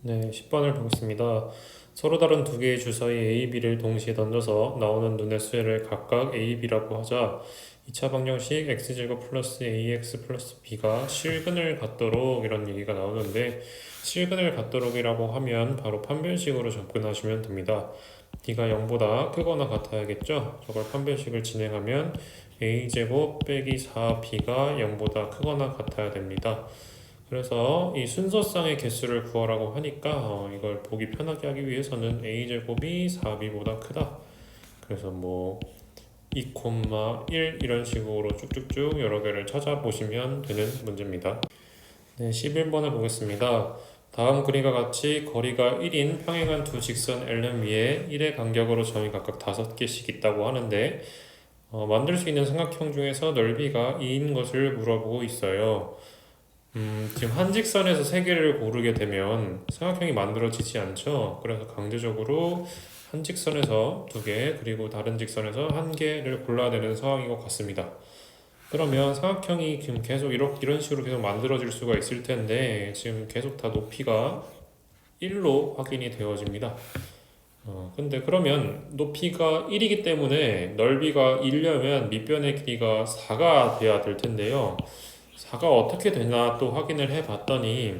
네, 10번을 보겠습니다. 서로 다른 두 개의 주사위 A, B를 동시에 던져서 나오는 눈의 수를 각각 A, B라고 하자 2차 방정식 X제곱 플러스 AX 플러스 B가 실근을 갖도록 이런 얘기가 나오는데 실근을 갖도록이라고 하면 바로 판별식으로 접근하시면 됩니다. B가 0보다 크거나 같아야겠죠? 저걸 판별식을 진행하면 A제곱 빼기 4B가 0보다 크거나 같아야 됩니다. 그래서 이 순서상의 개수를 구하라고 하니까 이걸 보기 편하게 하기 위해서는 a제곱이 4b보다 크다. 그래서 뭐 2,1 이런 식으로 쭉쭉쭉 여러 개를 찾아보시면 되는 문제입니다. 네, 11번을 보겠습니다. 다음 그림과 같이 거리가 1인 평행한 두 직선 LM 위에 1의 간격으로 점이 각각 5개씩 있다고 하는데 만들 수 있는 삼각형 중에서 넓이가 2인 것을 물어보고 있어요. 지금 한 직선에서 세 개를 고르게 되면 삼각형이 만들어지지 않죠. 그래서 강제적으로 한 직선에서 두 개, 그리고 다른 직선에서 한 개를 골라야 되는 상황인 것 같습니다. 그러면 삼각형이 지금 계속 이런 식으로 계속 만들어질 수가 있을 텐데 지금 계속 다 높이가 1로 확인이 되어집니다. 근데 그러면 높이가 1이기 때문에 넓이가 1려면 밑변의 길이가 4가 돼야 될 텐데요. 4가 어떻게 되나 또 확인을 해 봤더니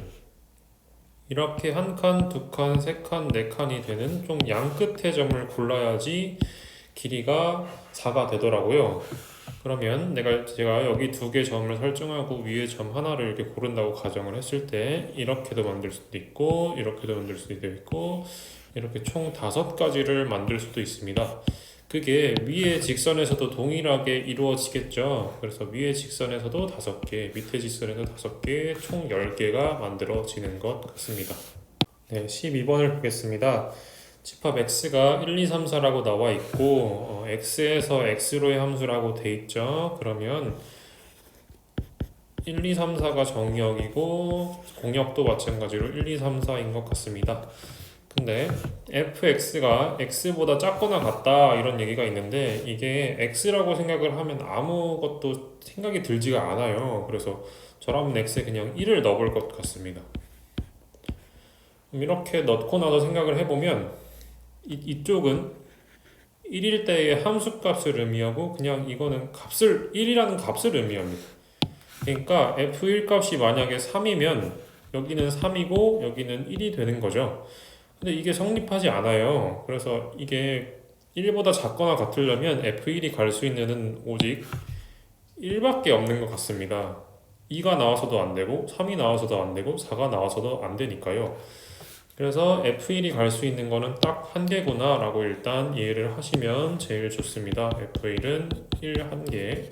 이렇게 한 칸, 두 칸, 세 칸, 네 칸이 되는 좀 양끝의 점을 골라야지 길이가 4가 되더라고요. 그러면 제가 여기 두 개 점을 설정하고 위에 점 하나를 이렇게 고른다고 가정을 했을 때 이렇게도 만들 수도 있고 이렇게도 만들 수도 있고 이렇게 총 5가지를 만들 수도 있습니다. 그게 위의 직선에서도 동일하게 이루어지겠죠. 그래서 위의 직선에서도 5개, 밑에 직선에서 5개, 총 10개가 만들어지는 것 같습니다. 네, 12번을 보겠습니다. 집합 x가 1, 2, 3, 4라고 나와 있고 x에서 x로의 함수라고 돼 있죠. 그러면 1, 2, 3, 4가 정의역이고 공역도 마찬가지로 1, 2, 3, 4인 것 같습니다. 근데 fx가 x보다 작거나 같다 이런 얘기가 있는데 이게 x라고 생각을 하면 아무것도 생각이 들지가 않아요. 그래서 저라면 x에 그냥 1을 넣어볼 것 같습니다. 이렇게 넣고 나서 생각을 해보면 이쪽은 1일 때의 함수값을 의미하고 그냥 이거는 1이라는 값을 의미합니다. 그러니까 f1 값이 만약에 3이면 여기는 3이고 여기는 1이 되는 거죠. 근데 이게 성립하지 않아요. 그래서 이게 1보다 작거나 같으려면 f1이 갈 수 있는 은 오직 1밖에 없는 것 같습니다. 2가 나와서도 안 되고 3이 나와서도 안 되고 4가 나와서도 안 되니까요. 그래서 f1이 갈 수 있는 거는 딱 한 개구나 라고 일단 이해를 하시면 제일 좋습니다. f1은 1 한 개.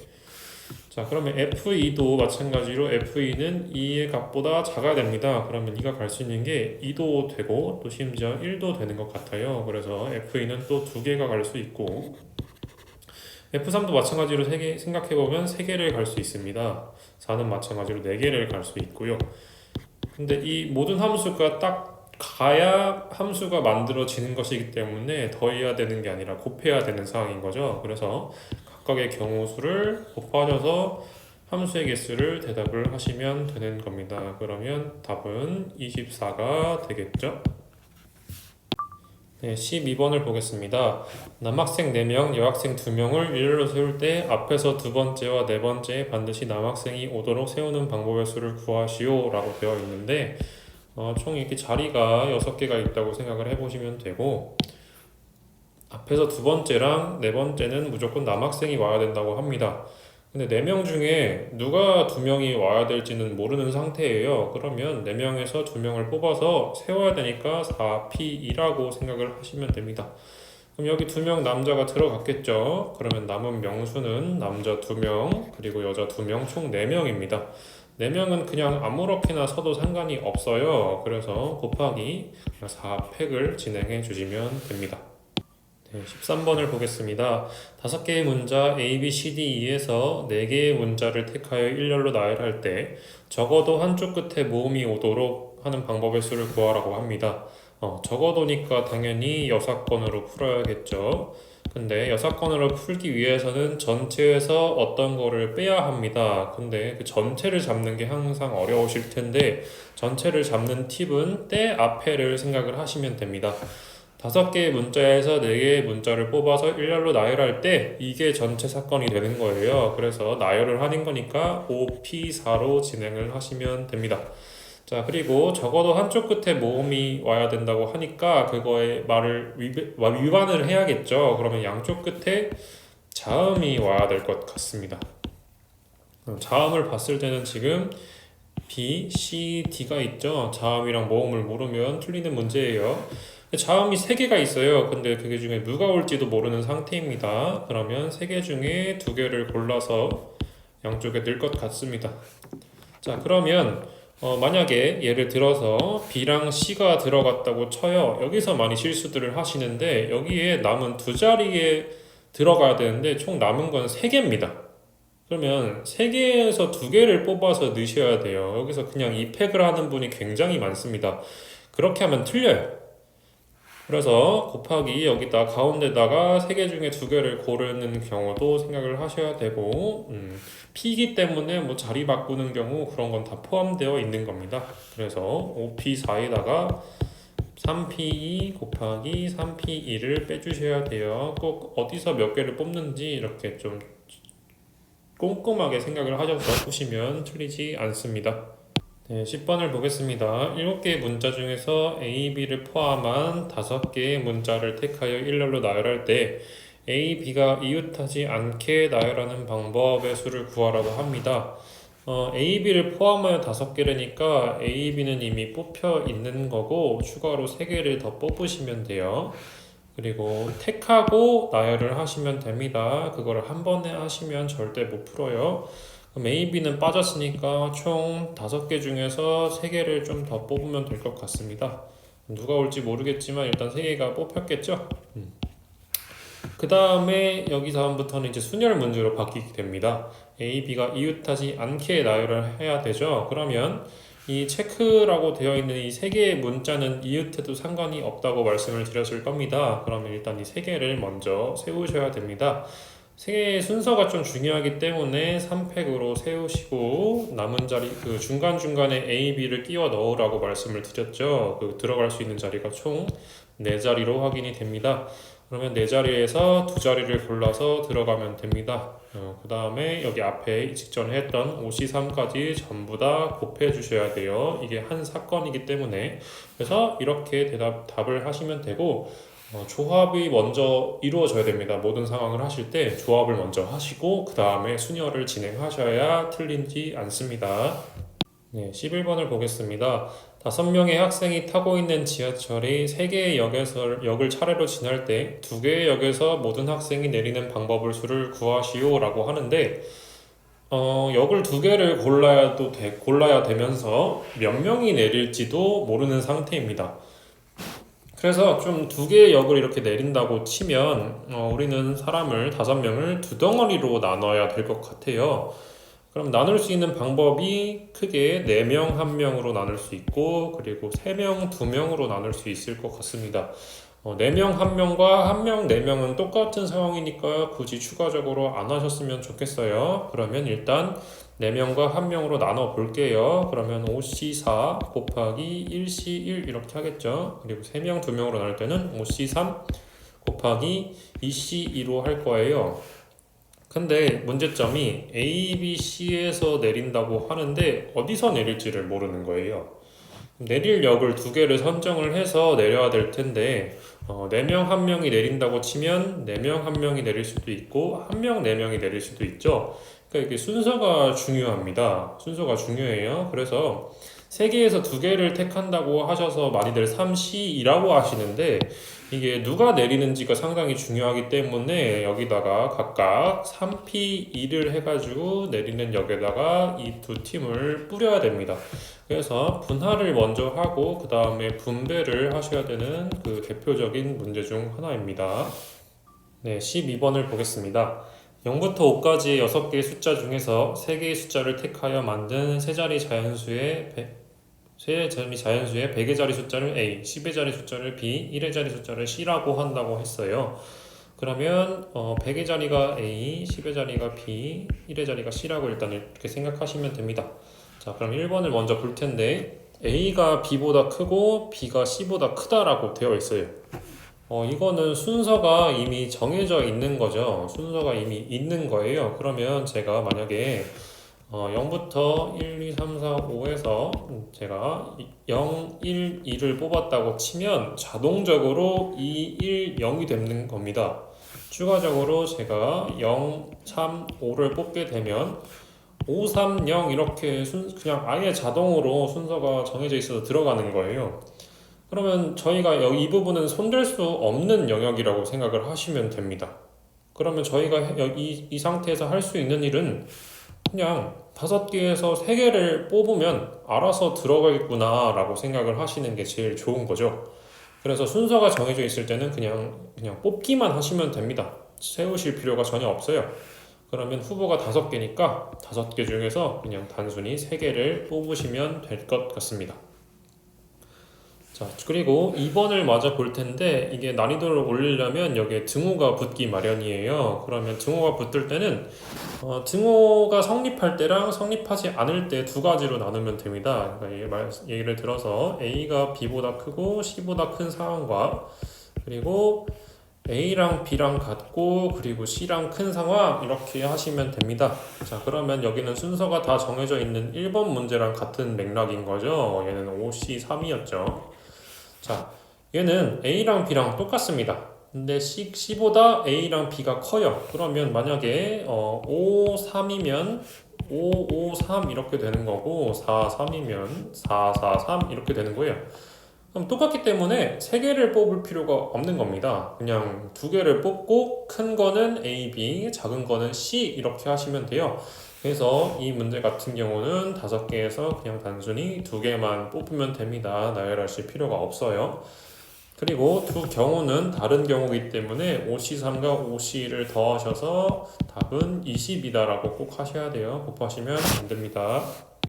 자, 그러면 F2도 마찬가지로 F2는 2의 값보다 작아야 됩니다. 그러면 2가 갈 수 있는 게 2도 되고 또 심지어 1도 되는 것 같아요. 그래서 F2는 또 2개가 갈 수 있고 F3도 마찬가지로 생각해보면 3개를 갈 수 있습니다. 4는 마찬가지로 4개를 갈 수 있고요. 근데 이 모든 함수가 딱 가야 함수가 만들어지는 것이기 때문에 더해야 되는 게 아니라 곱해야 되는 상황인 거죠. 그래서 각각의 경우수를 곱하셔서 함수의 개수를 대답을 하시면 되는 겁니다. 그러면 답은 24가 되겠죠? 네, 12번을 보겠습니다. 남학생 4명, 여학생 2명을 일렬로 세울 때 앞에서 두 번째와 네 번째에 반드시 남학생이 오도록 세우는 방법의 수를 구하시오 라고 되어 있는데 총 이렇게 자리가 6개가 있다고 생각을 해보시면 되고 앞에서 두 번째랑 네 번째는 무조건 남학생이 와야 된다고 합니다. 근데 4명 중에 누가 2명이 와야 될지는 모르는 상태예요. 그러면 4명에서 2명을 뽑아서 세워야 되니까 4P2라고 생각을 하시면 됩니다. 그럼 여기 2명 남자가 들어갔겠죠. 그러면 남은 명수는 남자 2명 그리고 여자 2명 총 4명입니다. 4명은 그냥 아무렇게나 서도 상관이 없어요. 그래서 곱하기 4팩을 진행해 주시면 됩니다. 네, 13번을 보겠습니다. 5개의 문자 A, B, C, D, E에서 4개의 문자를 택하여 일렬로 나열할 때 적어도 한쪽 끝에 모음이 오도록 하는 방법의 수를 구하라고 합니다. 적어도니까 당연히 여사건으로 풀어야겠죠. 근데 여사건으로 풀기 위해서는 전체에서 어떤 거를 빼야 합니다. 근데 그 전체를 잡는 게 항상 어려우실 텐데 전체를 잡는 팁은 때 앞에를 생각을 하시면 됩니다. 5개의 문자에서 4개의 문자를 뽑아서 일렬로 나열할 때 이게 전체 사건이 되는 거예요. 그래서 나열을 하는 거니까 OP4로 진행을 하시면 됩니다. 자, 그리고 적어도 한쪽 끝에 모음이 와야 된다고 하니까 그거에 말을 위반을 해야겠죠. 그러면 양쪽 끝에 자음이 와야 될 것 같습니다. 자음을 봤을 때는 지금 B, C, D가 있죠. 자음이랑 모음을 모르면 틀리는 문제예요. 자음이 3개가 있어요. 근데 그게 중에 누가 올지도 모르는 상태입니다. 그러면 3개 중에 2개를 골라서 양쪽에 넣을 것 같습니다. 자, 그러면 만약에 예를 들어서 B랑 C가 들어갔다고 쳐요. 여기서 많이 실수들을 하시는데 여기에 남은 2자리에 들어가야 되는데 총 남은 건 3개입니다. 그러면 3개에서 2개를 뽑아서 넣으셔야 돼요. 여기서 그냥 이팩을 하는 분이 굉장히 많습니다. 그렇게 하면 틀려요. 그래서 곱하기 여기다 가운데다가 3개 중에 2개를 고르는 경우도 생각을 하셔야 되고 P이기 때문에 뭐 자리 바꾸는 경우 그런 건 다 포함되어 있는 겁니다. 그래서 OP4에다가 3P2 곱하기 3P2를 빼주셔야 돼요. 꼭 어디서 몇 개를 뽑는지 이렇게 좀 꼼꼼하게 생각을 하셔서 보시면 틀리지 않습니다. 네, 10번을 보겠습니다. 7개의 문자 중에서 A, B를 포함한 5개의 문자를 택하여 일렬로 나열할 때 A, B가 이웃하지 않게 나열하는 방법의 수를 구하라고 합니다. A, B를 포함하여 5개라니까 A, B는 이미 뽑혀 있는 거고 추가로 3개를 더 뽑으시면 돼요. 그리고 택하고 나열을 하시면 됩니다. 그거를 한 번에 하시면 절대 못 풀어요. 그럼 A, B는 빠졌으니까 총 5개 중에서 3개를 좀 더 뽑으면 될 것 같습니다. 누가 올지 모르겠지만 일단 3개가 뽑혔겠죠? 그 다음에 여기 다음부터는 이제 순열 문제로 바뀌게 됩니다. A, B가 이웃하지 않게 나열을 해야 되죠. 그러면 이 체크라고 되어 있는 이 3개의 문자는 이웃해도 상관이 없다고 말씀을 드렸을 겁니다. 그러면 일단 이 3개를 먼저 세우셔야 됩니다. 3개의 순서가 좀 중요하기 때문에 3팩으로 세우시고 남은 자리 그 중간중간에 A, B를 끼워 넣으라고 말씀을 드렸죠. 그 들어갈 수 있는 자리가 총 4자리로 확인이 됩니다. 그러면 4자리에서 2자리를 골라서 들어가면 됩니다. 그 다음에 여기 앞에 직전에 했던 5C3까지 전부 다 곱해 주셔야 돼요. 이게 한 사건이기 때문에 그래서 이렇게 답을 하시면 되고 조합이 먼저 이루어져야 됩니다. 모든 상황을 하실 때 조합을 먼저 하시고 그 다음에 순열을 진행하셔야 틀리지 않습니다. 네, 11번을 보겠습니다. 5명의 학생이 타고 있는 지하철이 3개의 역을 차례로 지날 때 2개의 역에서 모든 학생이 내리는 방법을 수를 구하시오 라고 하는데 역을 2개를 골라야 되면서 몇 명이 내릴지도 모르는 상태입니다. 그래서 좀 2개의 역을 이렇게 내린다고 치면 우리는 사람을 5명을 2덩어리로 나눠야 될 것 같아요. 그럼 나눌 수 있는 방법이 크게 4명 1명으로 나눌 수 있고 그리고 3명 2명으로 나눌 수 있을 것 같습니다. 4명 1명과 1명 4명은 똑같은 상황이니까 굳이 추가적으로 안 하셨으면 좋겠어요. 그러면 일단 4명과 1명으로 나눠 볼게요. 그러면 5C4 곱하기 1C1 이렇게 하겠죠. 그리고 3명 2명으로 나눌 때는 5C3 곱하기 2C2로 할 거예요. 근데 문제점이 A, B, C에서 내린다고 하는데 어디서 내릴지를 모르는 거예요. 내릴 역을 2개를 선정을 해서 내려야 될 텐데 4명 1명이 내린다고 치면 4명 1명이 내릴 수도 있고 1명 4명이 내릴 수도 있죠. 그러니까 이게 순서가 중요합니다. 순서가 중요해요. 그래서 3개에서 2개를 택한다고 하셔서 많이들 3C이라고 하시는데 이게 누가 내리는지가 상당히 중요하기 때문에 여기다가 각각 3P2를 해가지고 내리는 역에다가 이 2팀을 뿌려야 됩니다. 그래서 분할을 먼저 하고 그 다음에 분배를 하셔야 되는 그 대표적인 문제 중 하나입니다. 네, 12번을 보겠습니다. 0부터 5까지의 6개의 숫자 중에서 3개의 숫자를 택하여 만든 세자리 자연수의 제 자연수의 100의 자리 숫자를 A, 10의 자리 숫자를 B, 1의 자리 숫자를 C라고 한다고 했어요. 그러면 100의 자리가 A, 10의 자리가 B, 1의 자리가 C라고 일단 이렇게 생각하시면 됩니다. 자, 그럼 1번을 먼저 볼 텐데 A가 B보다 크고 B가 C보다 크다라고 되어 있어요. 이거는 순서가 이미 정해져 있는 거죠. 순서가 이미 있는 거예요. 그러면 제가 만약에 0부터 1, 2, 3, 4, 5에서 제가 0, 1, 2를 뽑았다고 치면 자동적으로 2, 1, 0이 되는 겁니다. 추가적으로 제가 0, 3, 5를 뽑게 되면 5, 3, 0 이렇게 그냥 아예 자동으로 순서가 정해져 있어서 들어가는 거예요. 그러면 저희가 여기 이 부분은 손댈 수 없는 영역이라고 생각을 하시면 됩니다. 그러면 저희가 이 상태에서 할 수 있는 일은 그냥 5개에서 3개를 뽑으면 알아서 들어가겠구나 라고 생각을 하시는 게 제일 좋은 거죠. 그래서 순서가 정해져 있을 때는 그냥 뽑기만 하시면 됩니다. 세우실 필요가 전혀 없어요. 그러면 후보가 5개니까 5개 중에서 그냥 단순히 3개를 뽑으시면 될 것 같습니다. 자, 그리고 2번을 마저 볼 텐데 이게 난이도를 올리려면 여기에 등호가 붙기 마련이에요. 그러면 등호가 붙을 때는 등호가 성립할 때랑 성립하지 않을 때 두 가지로 나누면 됩니다. 그러니까 예를 들어서 A가 B보다 크고 C보다 큰 상황과 그리고 A랑 B랑 같고 그리고 C랑 큰 상황 이렇게 하시면 됩니다. 자, 그러면 여기는 순서가 다 정해져 있는 1번 문제랑 같은 맥락인 거죠. 얘는 5C3이었죠. 자, 얘는 A랑 B랑 똑같습니다. 근데 C보다 A랑 B가 커요. 그러면 만약에 5, 3이면 5, 5, 3 이렇게 되는 거고 4, 3이면 4, 4, 3 이렇게 되는 거예요. 그럼 똑같기 때문에 3개를 뽑을 필요가 없는 겁니다. 그냥 2개를 뽑고 큰 거는 A, B, 작은 거는 C 이렇게 하시면 돼요. 그래서 이 문제 같은 경우는 5개에서 그냥 단순히 2개만 뽑으면 됩니다. 나열하실 필요가 없어요. 그리고 두 경우는 다른 경우이기 때문에 5C3과 5C를 더하셔서 답은 20이다라고 꼭 하셔야 돼요. 곱하시면 안 됩니다.